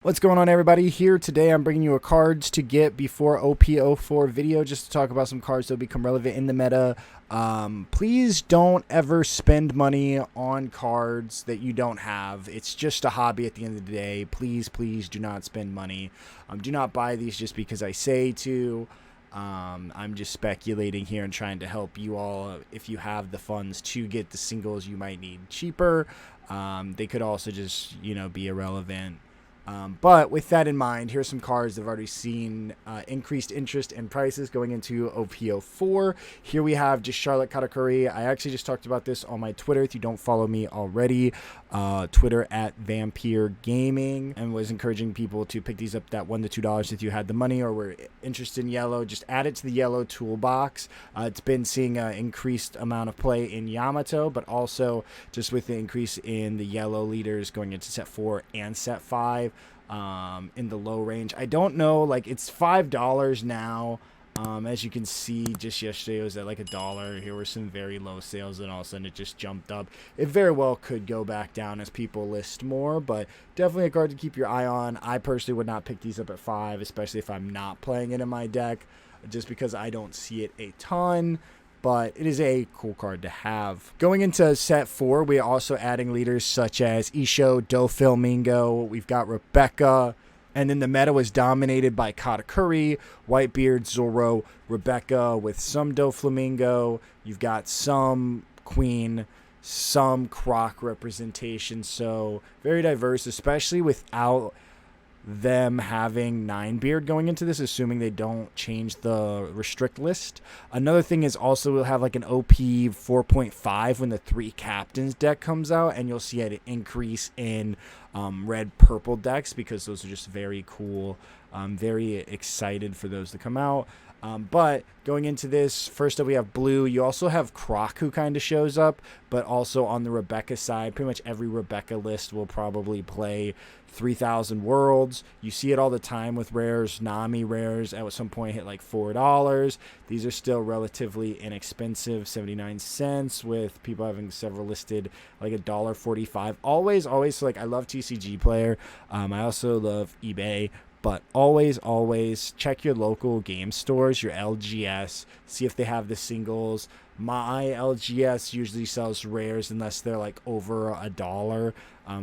What's going on, everybody? Here today I'm bringing you a cards to get before OP-04 video just to talk about some cards that will become relevant in the meta. Please don't ever spend money on cards that you don't have. It's just a hobby at the end of the day. Please do not spend money. Do not buy these just because I say to. I'm just speculating here and trying to help you all if you have the funds to get the singles you might need cheaper. They could also just, be irrelevant. But with that in mind, here's some cards that have already seen increased interest and prices going into OP-04. Here we have just Charlotte Katakuri. I actually just talked about this on my Twitter. If you don't follow me already, Twitter at Vampyr Gaming, and was encouraging people to pick these up that $1 to $2 if you had the money or were interested in yellow. Just add it to the yellow toolbox. It's been seeing an increased amount of play in Yamato, but also just with the increase in the yellow leaders going into set 4 and set 5. In the low range, I don't know, like it's $5 now. As you can see, just yesterday it was at like $1. Here were some very low sales, and all of a sudden it just jumped up. It very well could go back down as people list more, but definitely a card to keep your eye on. I personally would not pick these up at $5, especially if I'm not playing it in my deck, just because I don't see it a ton. But it is a cool card to have. Going into set 4, we are also adding leaders such as Isho, Doflamingo. We've got Rebecca. And then the meta was dominated by Katakuri, Whitebeard, Zoro, Rebecca with some Doflamingo. You've got some Queen, some Croc representation. So very diverse, especially without them having 9-beard going into this, assuming they don't change the restrict list. Another thing is also we'll have like an OP 4.5 when the 3 captains deck comes out, and you'll see an increase in red purple decks because those are just very cool. Very excited for those to come out. But going into this, first up we have blue. You also have Croc, who kind of shows up, but also on the Rebecca side, pretty much every Rebecca list will probably play 3,000 worlds. You see it all the time with rares. Nami rares at some point hit like $4. These are still relatively inexpensive, 79 cents, with people having several listed like $1.45. Always, so like I love TCG Player. I also love eBay. But always check your local game stores, your LGS, see if they have the singles. My LGS usually sells rares unless they're like over $1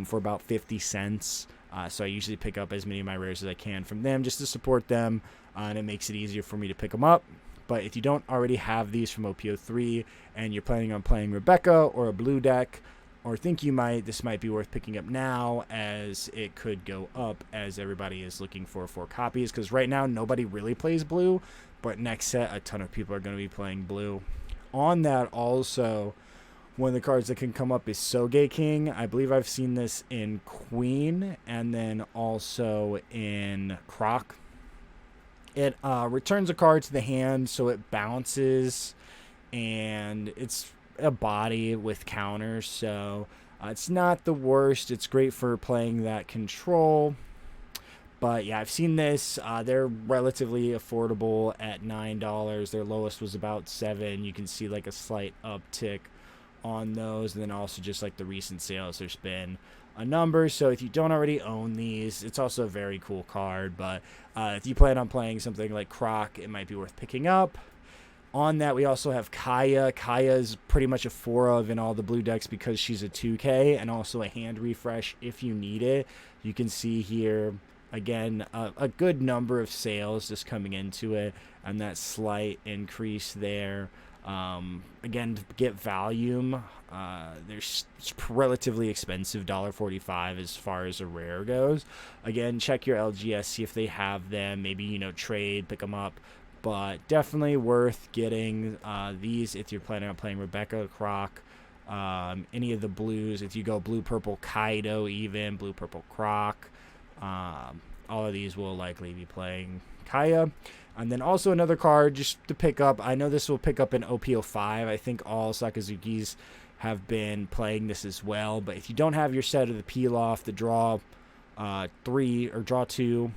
for about 50 cents. So I usually pick up as many of my rares as I can from them just to support them, and it makes it easier for me to pick them up. But if you don't already have these from OP-03 and you're planning on playing Rebecca or a blue deck, or think you might, this might be worth picking up now, as it could go up as everybody is looking for 4 copies, because right now nobody really plays blue, but next set a ton of people are going to be playing blue. On that also, one of the cards that can come up is Soge King. I believe I've seen this in Queen and then also in Croc. It returns a card to the hand, so it bounces, and it's a body with counters, so it's not the worst. It's great for playing that control. But yeah, I've seen this. They're relatively affordable at $9. Their lowest was about $7. You can see like a slight uptick on those, and then also just like the recent sales, there's been a number. So if you don't already own these, it's also a very cool card. But if you plan on playing something like Croc, it might be worth picking up. On that, we also have Kaya. Kaya is pretty much a 4 of in all the blue decks because she's a 2K, and also a hand refresh if you need it. You can see here, again, a good number of sales just coming into it, and that slight increase there. Again, to get volume, they're relatively expensive, $1.45 as far as a rare goes. Again, check your LGS, see if they have them. Maybe, trade, pick them up. But definitely worth getting these if you're planning on playing Rebecca, Croc, any of the blues. If you go blue, purple, Kaido, even blue, purple, Croc, all of these will likely be playing Kaya. And then also another card just to pick up. I know this will pick up in OP-05. I think all Sakazukis have been playing this as well. But if you don't have your set of the peel off, the draw 3 or draw 2,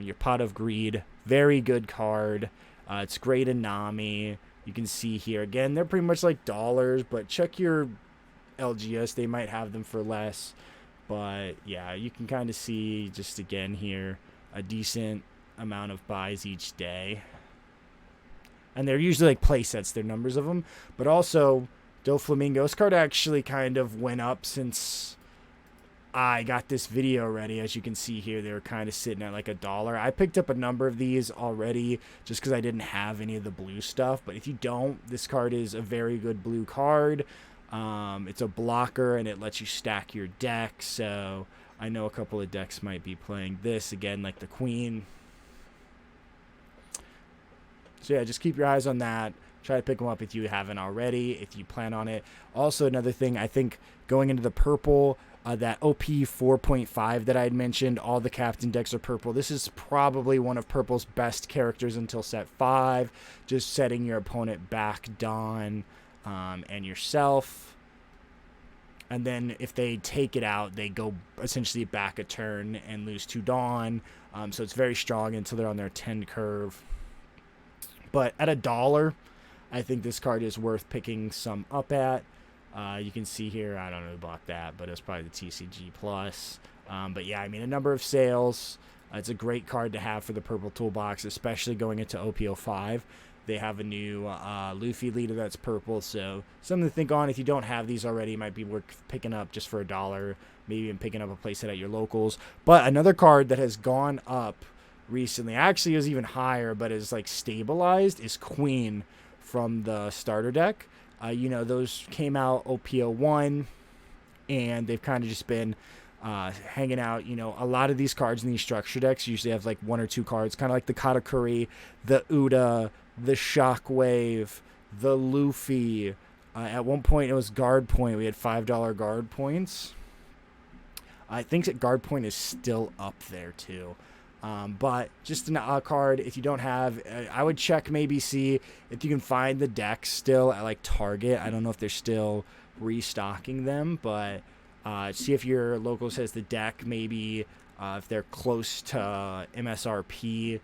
your Pot of Greed, very good card. It's great in Nami. You can see here again, they're pretty much like dollars, but check your LGS, they might have them for less. But yeah, you can kind of see just again here a decent amount of buys each day. And they're usually like play sets, they're numbers of them. But also, Doflamingo, this card actually kind of went up since I got this video ready. As you can see here, they were kind of sitting at like $1. I picked up a number of these already just because I didn't have any of the blue stuff. But if you don't, this card is a very good blue card. It's a blocker and it lets you stack your deck. So I know a couple of decks might be playing this again, like the Queen. So yeah, just keep your eyes on that. Try to pick them up if you haven't already, if you plan on it. Also, another thing, I think going into the purple, that OP 4.5 that I had mentioned, all the captain decks are purple. This is probably one of purple's best characters until set 5. Just setting your opponent back, Dawn, and yourself. And then if they take it out, they go essentially back a turn and lose 2 Dawn. So it's very strong until they're on their 10 curve. But at $1, I think this card is worth picking some up at. You can see here, I don't know who bought that, but it's probably the TCG Plus. But yeah, I mean, a number of sales. It's a great card to have for the purple toolbox, especially going into OP-05. They have a new Luffy leader that's purple, so something to think on. If you don't have these already, it might be worth picking up just for $1, maybe even picking up a playset at your locals. But another card that has gone up recently, actually is even higher, but is like stabilized, is Queen from the starter deck. You know, those came out OP-01, and they've kind of just been hanging out. You know, a lot of these cards in these structure decks usually have like 1 or 2 cards, kind of like the Katakuri, the Uda, the Shockwave, the Luffy. At one point, it was guard point. We had $5 guard points. I think that guard point is still up there too. But just a card, if you don't have, I would check, maybe see if you can find the deck still at like Target. I don't know if they're still restocking them, but see if your locals has the deck, maybe if they're close to MSRP,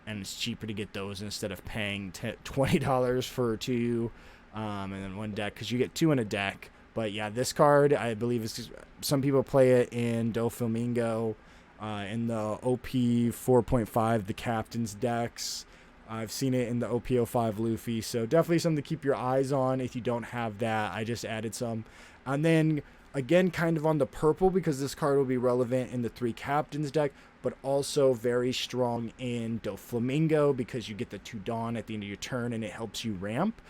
and it's cheaper to get those instead of paying $20 for 2 and then 1 deck, because you get 2 in a deck. But yeah, this card, I believe, is some people play it in Doflamingo. In the OP 4.5, the captain's decks. I've seen it in the OP-05 Luffy, so definitely something to keep your eyes on if you don't have that. I just added some. And then, again, kind of on the purple, because this card will be relevant in the 3 captains deck, but also very strong in Doflamingo, because you get the 2 Dawn at the end of your turn, and it helps you ramp.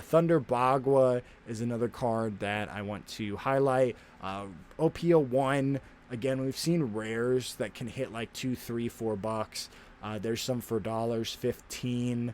Thunder Bagua is another card that I want to highlight. OP-01, again, we've seen rares that can hit like $2, $3, $4. There's some for $15.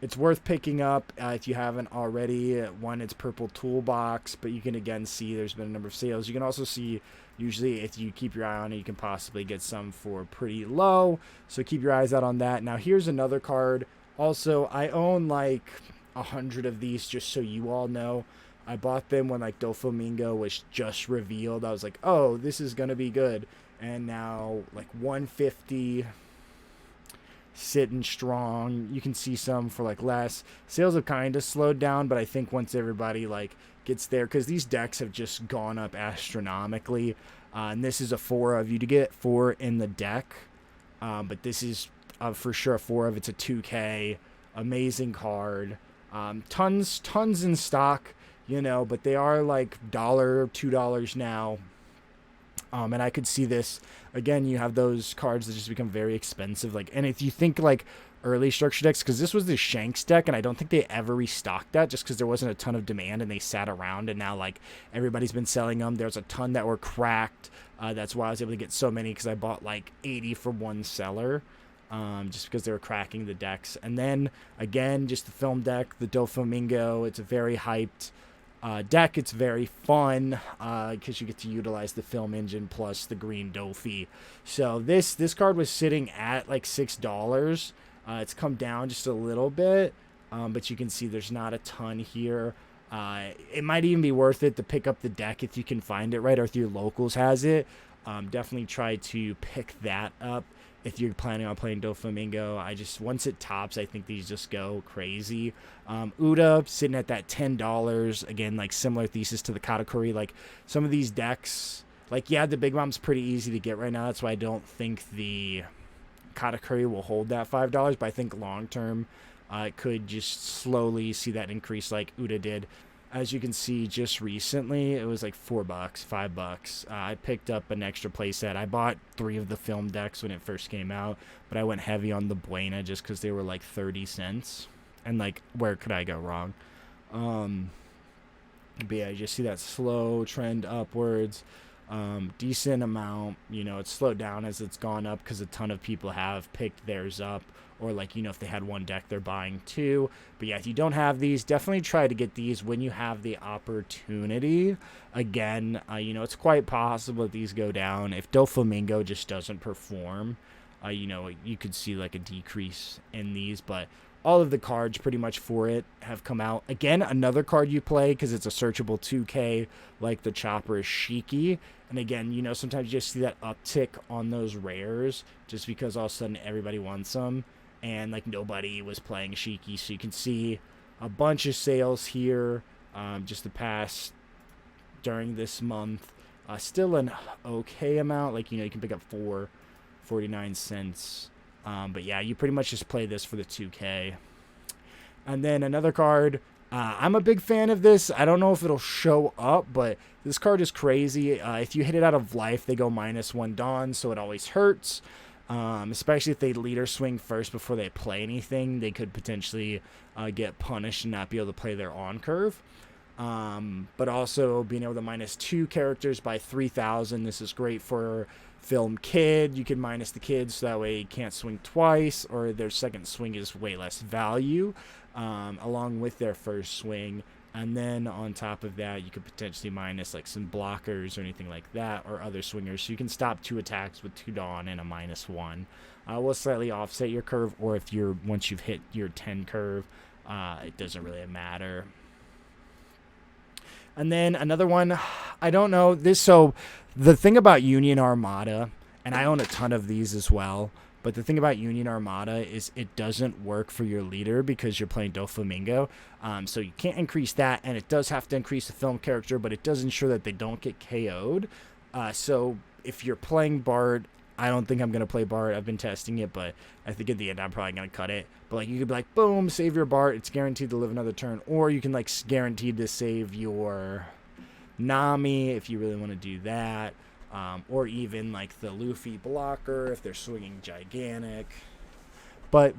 It's worth picking up if you haven't already. One, it's purple toolbox, but you can again see there's been a number of sales. You can also see, usually if you keep your eye on it, you can possibly get some for pretty low. So keep your eyes out on that. Now here's another card. Also, I own like 100 of these, just so you all know. I bought them when like Doflamingo was just revealed. I was like, oh, this is gonna be good. And now like 150, sitting strong. You can see some for like less. Sales have kind of slowed down, but I think once everybody like gets there, because these decks have just gone up astronomically. And this is a 4 of. You to get 4 in the deck, but this is for sure a 4 of. It's a 2K, amazing card. Tons in stock. You know, but they are like $1, $2 now. And I could see this again. You have those cards that just become very expensive. Like, and if you think like early structure decks, because this was the Shanks deck, and I don't think they ever restocked that just because there wasn't a ton of demand and they sat around, and now like everybody's been selling them. There's a ton that were cracked. That's why I was able to get so many, because I bought like 80 for one seller. Just because they were cracking the decks. And then again, just the film deck, the Doflamingo. It's a very hyped deck. It's very fun because you get to utilize the film engine plus the green Dofi. So this card was sitting at like $6. It's come down just a little bit, but you can see there's not a ton here. It might even be worth it to pick up the deck if you can find it, right, or if your locals has it. Definitely try to pick that up if you're planning on playing Doflamingo. Once it tops, I think these just go crazy. Uda sitting at that $10. Again, like similar thesis to the Katakuri. Like some of these decks, Like, yeah, the Big Bomb's pretty easy to get right now. That's why I don't think the Katakuri will hold that $5, but I think long term it could just slowly see that increase like Uda did. As you can see, just recently, it was like $4, $5. I picked up an extra playset. I bought 3 of the film decks when it first came out, but I went heavy on the Buena just because they were like 30 cents. And like, where could I go wrong? But yeah, you just see that slow trend upwards. Decent amount. You know, it's slowed down as it's gone up because a ton of people have picked theirs up. Or like, you know, if they had 1 deck, they're buying 2. But yeah, if you don't have these, definitely try to get these when you have the opportunity. Again, you know, it's quite possible that these go down. If Doflamingo just doesn't perform, you know, you could see like a decrease in these. But all of the cards pretty much for it have come out. Again, another card you play because it's a searchable 2K, like the Chopper, is Shiki. And again, you know, sometimes you just see that uptick on those rares just because all of a sudden everybody wants them. And like nobody was playing Shiki, so you can see a bunch of sales here just the past during this month. Still an okay amount, like, you know, you can pick up 49 cents. But yeah, you pretty much just play this for the 2K. And then another card, I'm a big fan of this. I don't know if it'll show up, but this card is crazy. If you hit it out of life, they go -1 Dawn, so it always hurts. Especially if they leader swing first before they play anything, they could potentially get punished and not be able to play their on curve. But also being able to -2 characters by 3,000. This is great for film kid. You can minus the kids so that way you can't swing twice, or their second swing is way less value along with their first swing. And then on top of that, you could potentially minus like some blockers or anything like that, or other swingers. So you can stop 2 attacks with 2 Dawn and a -1. Will slightly offset your curve, or if you're once you've hit your 10 curve, it doesn't really matter. And then another one, I don't know this. So the thing about Union Armada, and I own a ton of these as well, but the thing about Union Armada is it doesn't work for your leader because you're playing Doflamingo. So you can't increase that, and it does have to increase the film character, but it does ensure that they don't get KO'd. So if you're playing Bard, I don't think I'm going to play Bard. I've been testing it, but I think at the end I'm probably going to cut it. But like, you could be like, boom, save your Bard. It's guaranteed to live another turn. Or you can like guaranteed to save your Nami if you really want to do that. Or even like the Luffy blocker if they're swinging gigantic. But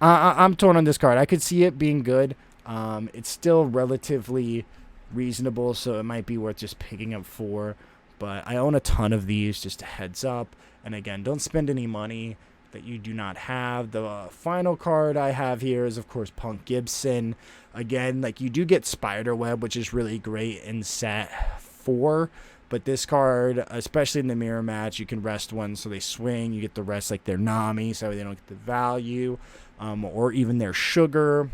I'm torn on this card. I could see it being good. It's still relatively reasonable, so it might be worth just picking up 4. But I own a ton of these, just a heads up. And again, don't spend any money that you do not have. The final card I have here is, of course, Punk Gibson. Again, like, you do get Spiderweb, which is really great in set 4. But this card, especially in the mirror match, you can rest one so they swing. You get the rest like their Nami, so they don't get the value. Or even their Sugar.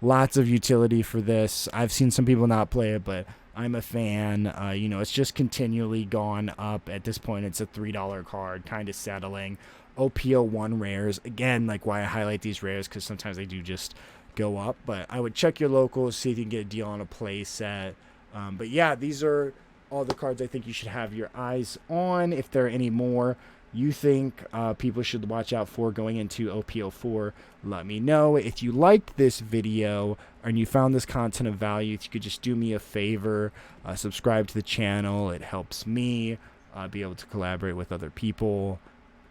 Lots of utility for this. I've seen some people not play it, but I'm a fan. You know, it's just continually gone up. At this point, it's a $3 card, kind of settling. OP-01 rares. Again, like why I highlight these rares, because sometimes they do just go up. But I would check your locals, see if you can get a deal on a play set. But yeah, these are all the cards I think you should have your eyes on. If there are any more you think people should watch out for going into OP-04, let me know. If you liked this video and you found this content of value, if you could just do me a favor, subscribe to the channel. It helps me be able to collaborate with other people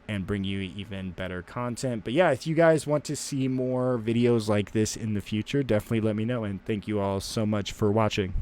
and bring you even better content. But yeah, if you guys want to see more videos like this in the future, definitely let me know. And thank you all so much for watching.